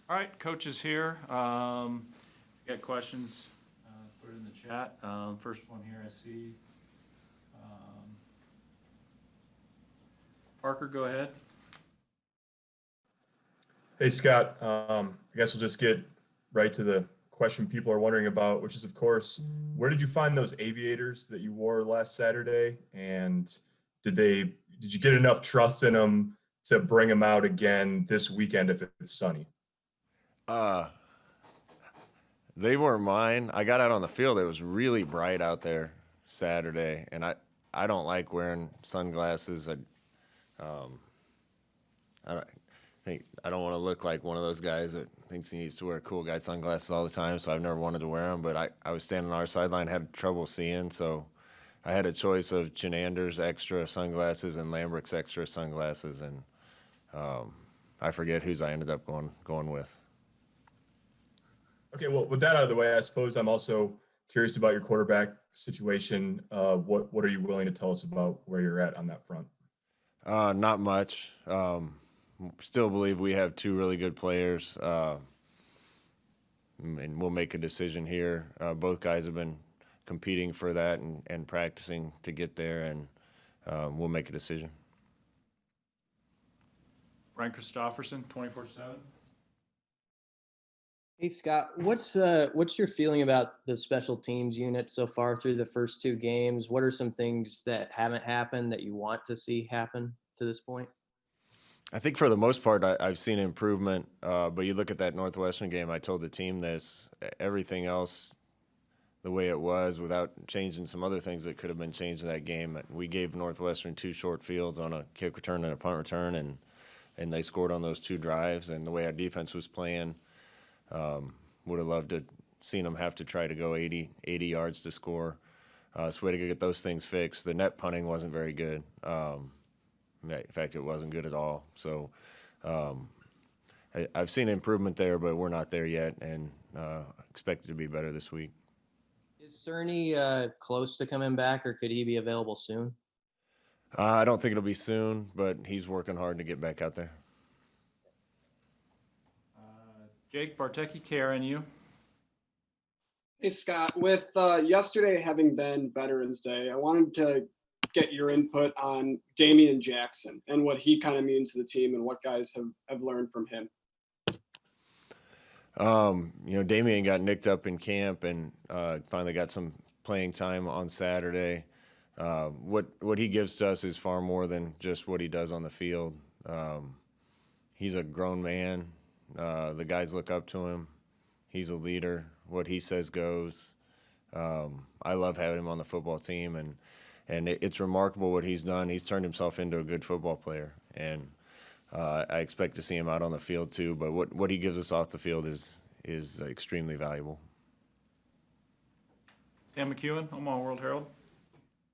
All right, coach is here. Got questions, put it in the chat. First one here I see. Parker, go ahead. Hey, Scott. I guess we'll just get right to the question people are wondering about, which is, of course, where did you find those aviators that you wore last Saturday? And did you get enough trust in them to bring them out again this weekend if it's sunny? They weren't mine. I got out on the field. It was really bright out there Saturday, and I don't like wearing sunglasses. I don't want to look like one of those guys that thinks he needs to wear cool guy sunglasses all the time, so I've never wanted to wear them. But I was standing on our sideline, had trouble seeing, so I had a choice of Chenander's extra sunglasses and Lambrick's extra sunglasses, and I forget whose I ended up going with. Okay, well, with that out of the way, I suppose I'm also curious about your quarterback situation. What are you willing to tell us about where you're at on that front? Not much. Still believe we have two really good players, and we'll make a decision here. Both guys have been competing for that and practicing to get there, and we'll make a decision. Brian Christopherson, 24/7. Hey Scott, what's your feeling about the special teams unit so far through the first two games? What are some things that haven't happened that you want to see happen to this point? I think for the most part, I've seen improvement. But you look at that Northwestern game, I told the team this, everything else the way it was without changing some other things that could have been changed in that game. We gave Northwestern two short fields on a kick return and a punt return, and they scored on those two drives. And the way our defense was playing, would have loved to seen them have to try to go 80 yards to score. So we had to get those things fixed. The net punting wasn't very good. In fact, it wasn't good at all. So I've seen improvement there, but we're not there yet, and expect it to be better this week. Is Cerny close to coming back, or could he be available soon? I don't think it'll be soon, but he's working hard to get back out there. Jake Bartecki, KRNU. Hey, Scott, with yesterday having been Veterans Day, I wanted to get your input on Damian Jackson and what he kind of means to the team and what guys have learned from him. Damian got nicked up in camp and finally got some playing time on Saturday. What he gives to us is far more than just what he does on the field. He's a grown man. The guys look up to him. He's a leader. What he says goes. I love having him on the football team, and it's remarkable what he's done. He's turned himself into a good football player, and I expect to see him out on the field too. But what he gives us off the field is extremely valuable. Sam McEwen, Omaha World Herald.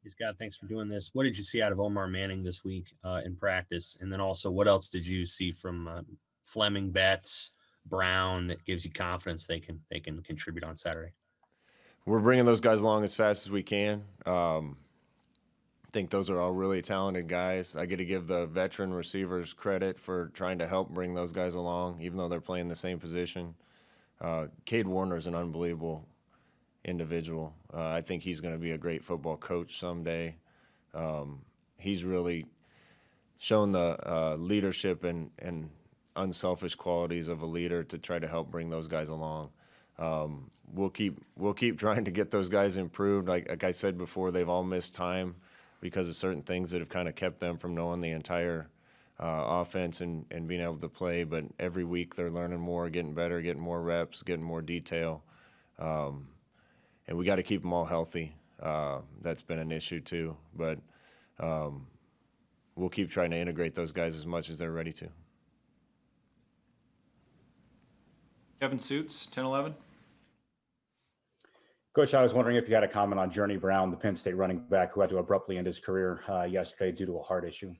Hey, Scott, thanks for doing this. What did you see out of Omar Manning this week in practice? And then also, what else did you see from Fleming, Betts, Brown that gives you confidence they can contribute on Saturday? We're bringing those guys along as fast as we can. I think those are all really talented guys. I get to give the veteran receivers credit for trying to help bring those guys along, even though they're playing the same position. Cade Warner is an unbelievable individual. I think he's going to be a great football coach someday. He's really shown the leadership and unselfish qualities of a leader to try to help bring those guys along. We'll keep trying to get those guys improved. Like I said before, they've all missed time because of certain things that have kind of kept them from knowing the entire offense and being able to play. But every week they're learning more, getting better, getting more reps, getting more detail. And we got to keep them all healthy. That's been an issue too. But we'll keep trying to integrate those guys as much as they're ready to. Kevin Suits, 10-11. Coach, I was wondering if you had a comment on Journey Brown, the Penn State running back who had to abruptly end his career yesterday due to a heart issue.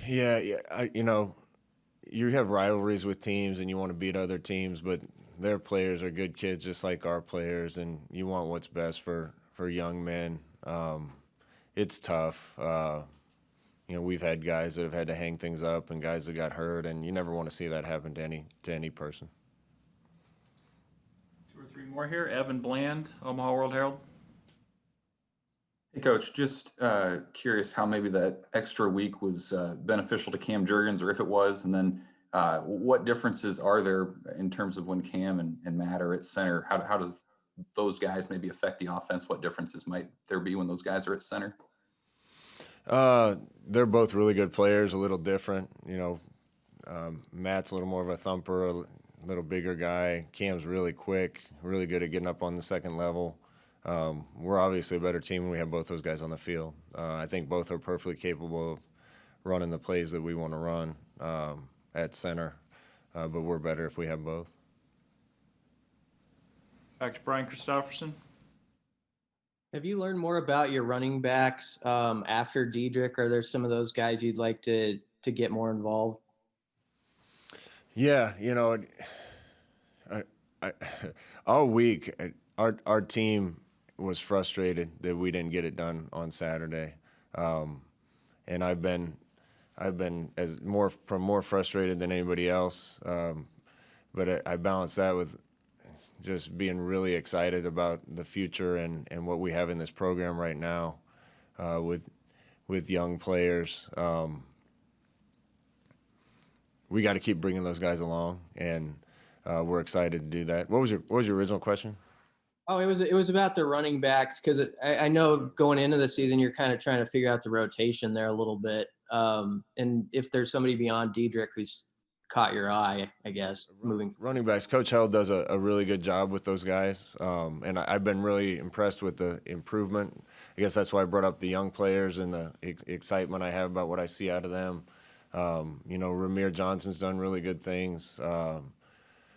Yeah. You have rivalries with teams and you want to beat other teams, but their players are good kids just like our players, and you want what's best for young men. It's tough. you know, we've had guys that have had to hang things up and guys that got hurt, and you never want to see that happen to any person. 2 or 3 more here. Evan Bland, Omaha World Herald. Hey, Coach, just curious how maybe that extra week was beneficial to Cam Jurgens, or if it was, and then what differences are there in terms of when Cam and Matt are at center? How does those guys maybe affect the offense? What differences might there be when those guys are at center? They're both really good players, a little different. You know, Matt's a little more of a thumper, a little bigger guy. Cam's really quick, really good at getting up on the second level. We're obviously a better team when we have both those guys on the field. I think both are perfectly capable of running the plays that we want to run at center, but we're better if we have both. Back to Brian Christopherson. Have you learned more about your running backs after Diedrich? Are there some of those guys you'd like to get more involved? Yeah, you know, all week our team was frustrated that we didn't get it done on Saturday, and I've been more frustrated than anybody else. But I balance that with just being really excited about the future and what we have in this program right now with young players. We got to keep bringing those guys along, and we're excited to do that. What was your original question? Oh, it was about the running backs, because I know going into the season you're kind of trying to figure out the rotation there a little bit, and if there's somebody beyond Diedrich who's caught your eye, I guess, moving. Running backs, Coach Held does a really good job with those guys, and I've been really impressed with the improvement. I guess that's why I brought up the young players and the excitement I have about what I see out of them. You know, Ramir Johnson's done really good things.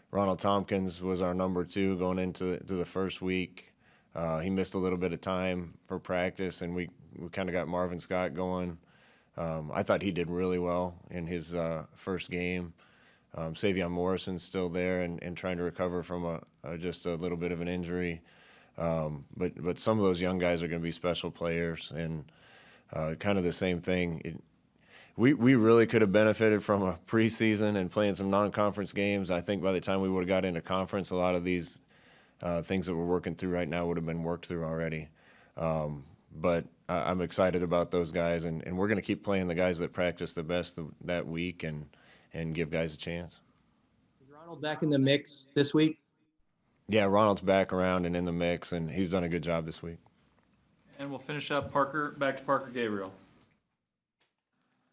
Ronald Tompkins was our number 2 going into the first week. He missed a little bit of time for practice, and we kind of got Marvin Scott going. I thought he did really well in his first game. Savion Morrison's still there and trying to recover from just a little bit of an injury. But some of those young guys are going to be special players, and kind of the same thing. We really could have benefited from a preseason and playing some non-conference games. I think by the time we would have got into conference, a lot of these things that we're working through right now would have been worked through already. But I'm excited about those guys, and we're going to keep playing the guys that practice the best that week and give guys a chance. Is Ronald back in the mix this week? Yeah, Ronald's back around and in the mix, and he's done a good job this week. And we'll finish up back to Parker Gabriel.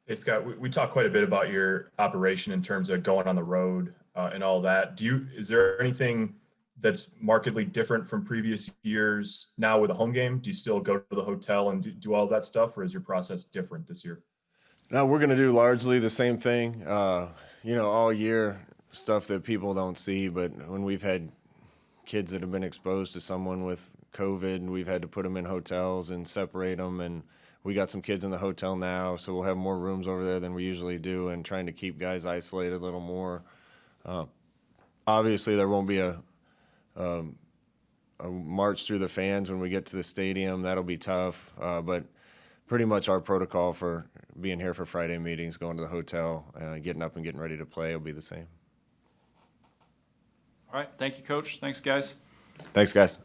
Hey, Scott, we talked quite a bit about your operation in terms of going on the road and all that. Is there anything that's markedly different from previous years now with a home game? Do you still go to the hotel and do all that stuff, or is your process different this year? No, we're going to do largely the same thing. You know, all year, stuff that people don't see, but when we've had kids that have been exposed to someone with COVID, and we've had to put them in hotels and separate them, and we got some kids in the hotel now, so we'll have more rooms over there than we usually do, and trying to keep guys isolated a little more. Obviously, there won't be a march through the fans when we get to the stadium. That'll be tough, but pretty much our protocol for being here for Friday meetings, going to the hotel, getting up and getting ready to play will be the same. All right. Thank you, Coach. Thanks, guys. Thanks, guys.